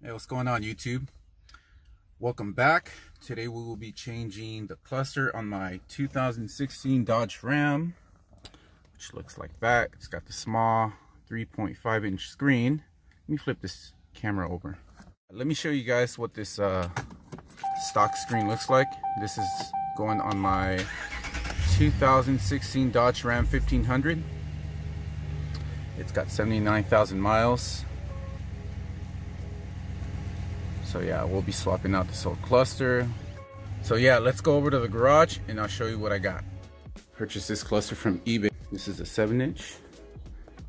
Hey, what's going on YouTube? Welcome back. Today we will be changing the cluster on my 2016 Dodge Ram, which looks like that. It's got the small 3.5-inch screen. Let me flip this camera over. Let me show you guys what this stock screen looks like. This is going on my 2016 Dodge Ram 1500. It's got 79,000 miles. So yeah, we'll be swapping out this whole cluster. So yeah, let's go over to the garage and I'll show you what I got. Purchased this cluster from eBay. This is a 7-inch.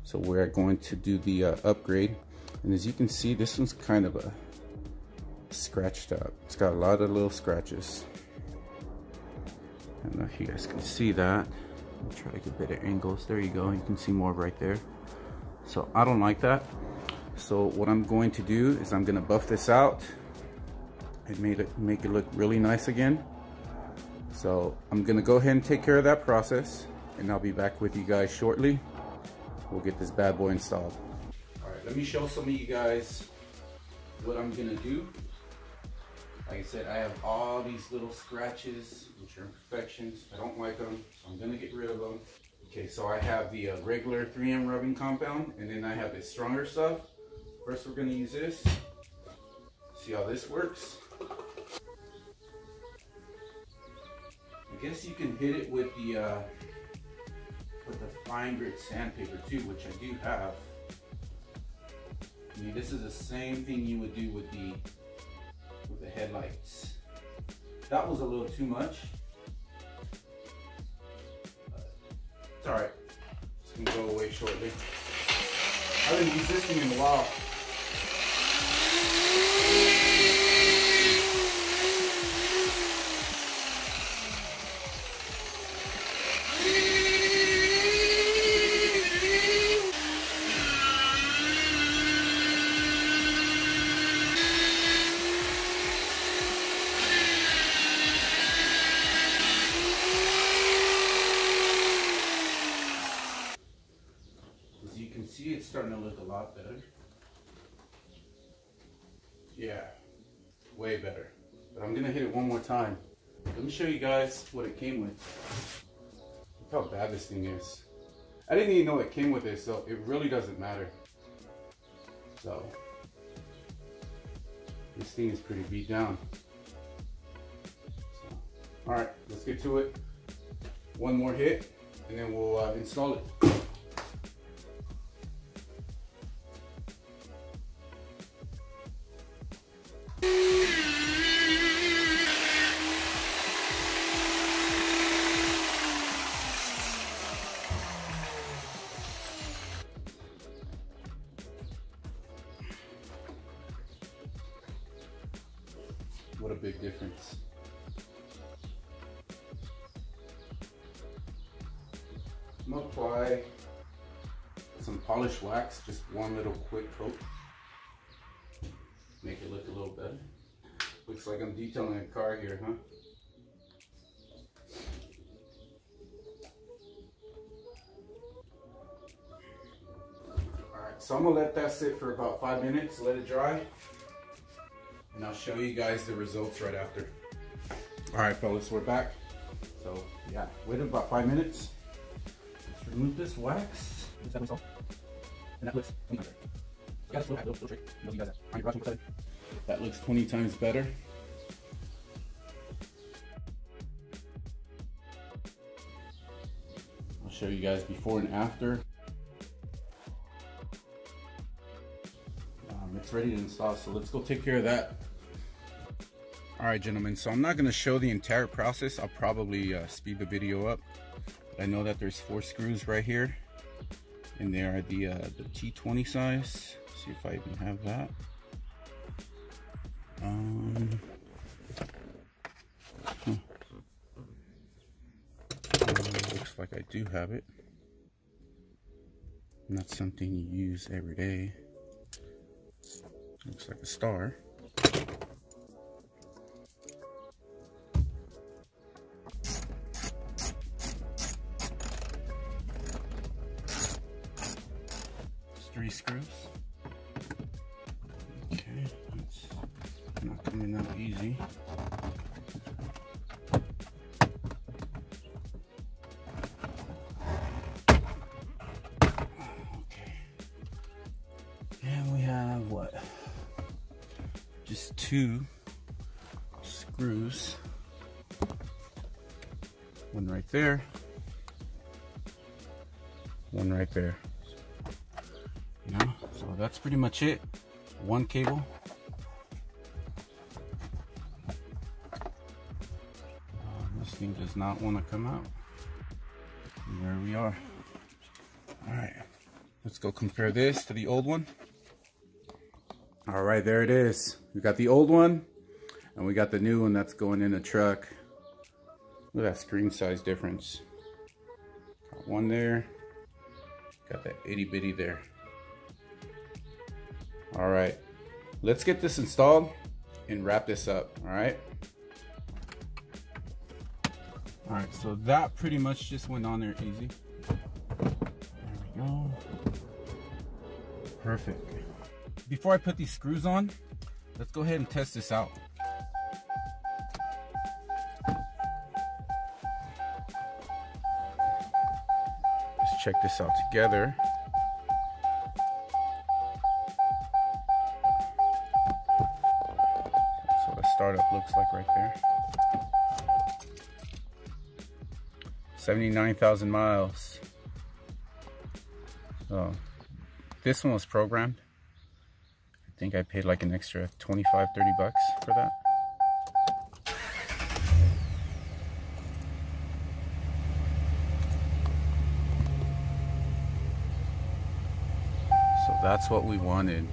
So we're going to do the upgrade. And as you can see, this one's kind of a scratched up. It's got a lot of little scratches. I don't know if you guys can see that. I'll try to get better angles. There you go. You can see more right there. So I don't like that. So what I'm going to do is I'm going to buff this out and make it look really nice again. So I'm going to go ahead and take care of that process and I'll be back with you guys shortly. We'll get this bad boy installed. Alright, let me show some of you guys what I'm going to do. Like I said, I have all these little scratches which are imperfections. I don't like them, so I'm going to get rid of them. Okay, so I have the regular 3M rubbing compound and then I have the stronger stuff. First, we're going to use this. See how this works? I guess you can hit it with the fine grit sandpaper too, which I do have. I mean, this is the same thing you would do with the headlights. That was a little too much. It's all right. It's gonna go away shortly. I haven't used this thing in a while. As you can see, it's starting to look a lot better. Yeah, way better. But I'm gonna hit it one more time. Let me show you guys what it came with. Look how bad this thing is. I didn't even know it came with this, so it really doesn't matter. So, this thing is pretty beat down. So, all right, let's get to it. One more hit, and then we'll install it. What a big difference. I'm gonna apply some polished wax, just one little quick coat. Make it look a little better. Looks like I'm detailing a car here, huh? Alright, so I'm gonna let that sit for about 5 minutes, let it dry. And I'll show you guys the results right after. All right, fellas, we're back. So yeah, wait about 5 minutes. Let's remove this wax. And that looks 20 times better. That looks 20 times better. I'll show you guys before and after. It's ready to install, so let's go take care of that. All right, gentlemen, so I'm not going to show the entire process. I'll probably speed the video up. But I know that there's 4 screws right here, and they are the T20 size. Let's see if I even have that. Looks like I do have it. Not something you use every day. Looks like a star. It's 3 screws. Okay, let's coming out easy. Okay. And we have what? Just 2 screws. One right there. One right there. You know, so that's pretty much it. 1 cable. This thing does not want to come out. And there we are. Alright, let's go compare this to the old one. Alright, there it is. We got the old one and we got the new one that's going in the truck. Look at that screen size difference. Got one there. Got that itty bitty there. Alright, let's get this installed and wrap this up. Alright. Alright, so that pretty much just went on there easy. There we go. Perfect. Before I put these screws on, let's go ahead and test this out. Let's check this out together. That's what a startup looks like right there. 79,000 miles. So this one was programmed. I think I paid like an extra 25, 30 bucks for that. So that's what we wanted.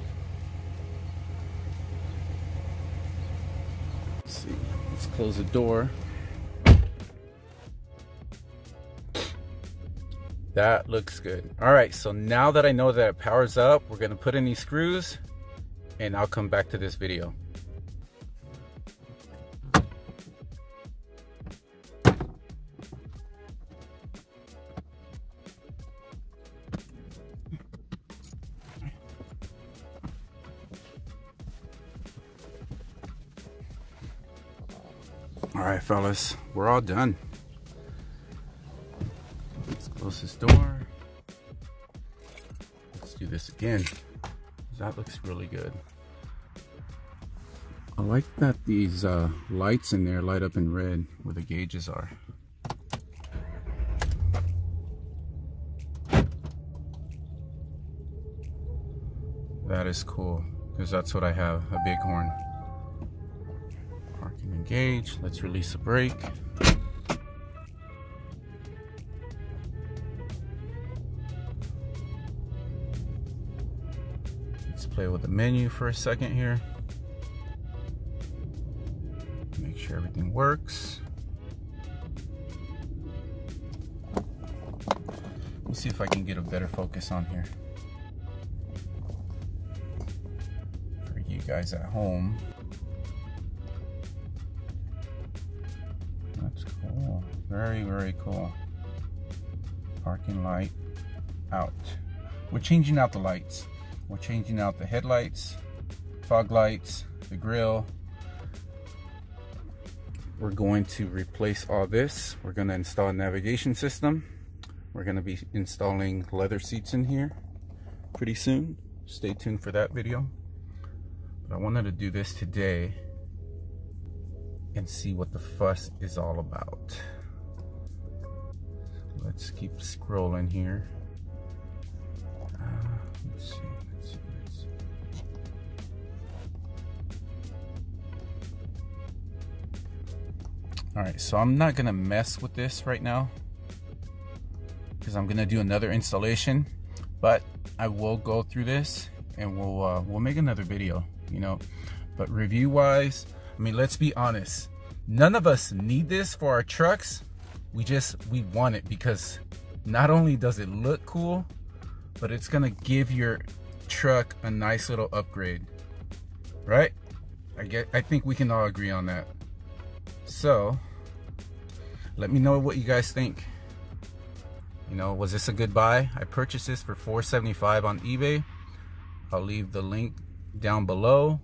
Let's see, let's close the door. That looks good. All right, so now that I know that it powers up, we're gonna put in these screws and I'll come back to this video. All right, fellas, we're all done. Let's close this door. Let's do this again. That looks really good. I like that these lights in there light up in red where the gauges are. That is cool because that's what I have, a bighorn. Parking engage. Let's release the brake. Let's play with the menu for a second here. Make sure everything works. Let's see if I can get a better focus on here for you guys at home. That's cool. Very, very cool. Parking light out. We're changing out the lights. We're changing out the headlights, fog lights, the grille. We're going to replace all this. We're going to install a navigation system. We're going to be installing leather seats in here pretty soon. Stay tuned for that video. But I wanted to do this today and see what the fuss is all about. Let's keep scrolling here. Let's see. All right, so I'm not gonna mess with this right now because I'm gonna do another installation, but I will go through this and we'll make another video, you know. But review wise, I mean, let's be honest, none of us need this for our trucks. We want it because not only does it look cool, but it's gonna give your truck a nice little upgrade, right? I think we can all agree on that. So let me know what you guys think. You know, was this a good buy? I purchased this for $475 on eBay. I'll leave the link down below.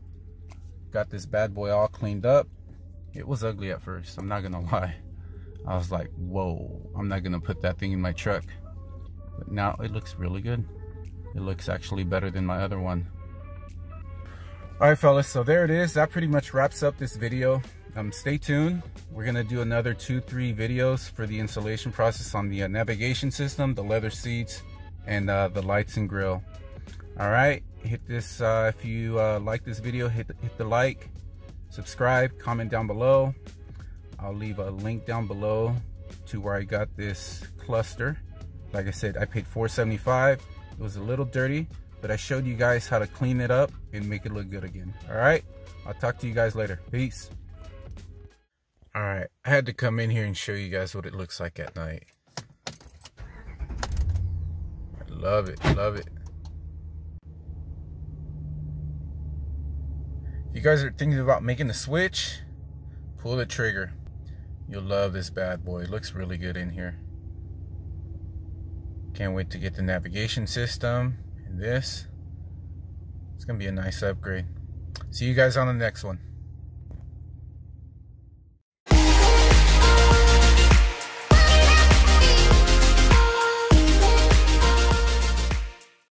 got this bad boy all cleaned up. It was ugly at first, I'm not gonna lie. I was like, whoa, I'm not gonna put that thing in my truck. But now it looks really good. It looks actually better than my other one. All right, fellas, so there it is. That pretty much wraps up this video. Stay tuned. We're gonna do another 2-3 videos for the installation process on the navigation system, the leather seats, and the lights and grill. All right, hit this, if you like this video, hit the like, subscribe, comment down below. I'll leave a link down below to where I got this cluster. Like I said, I paid $475. It was a little dirty, but I showed you guys how to clean it up and make it look good again. All right, I'll talk to you guys later. Peace. All right, I had to come in here and show you guys what it looks like at night. I love it, love it. If you guys are thinking about making the switch, pull the trigger. You'll love this bad boy. It looks really good in here. Can't wait to get the navigation system and this. It's gonna be a nice upgrade. See you guys on the next one.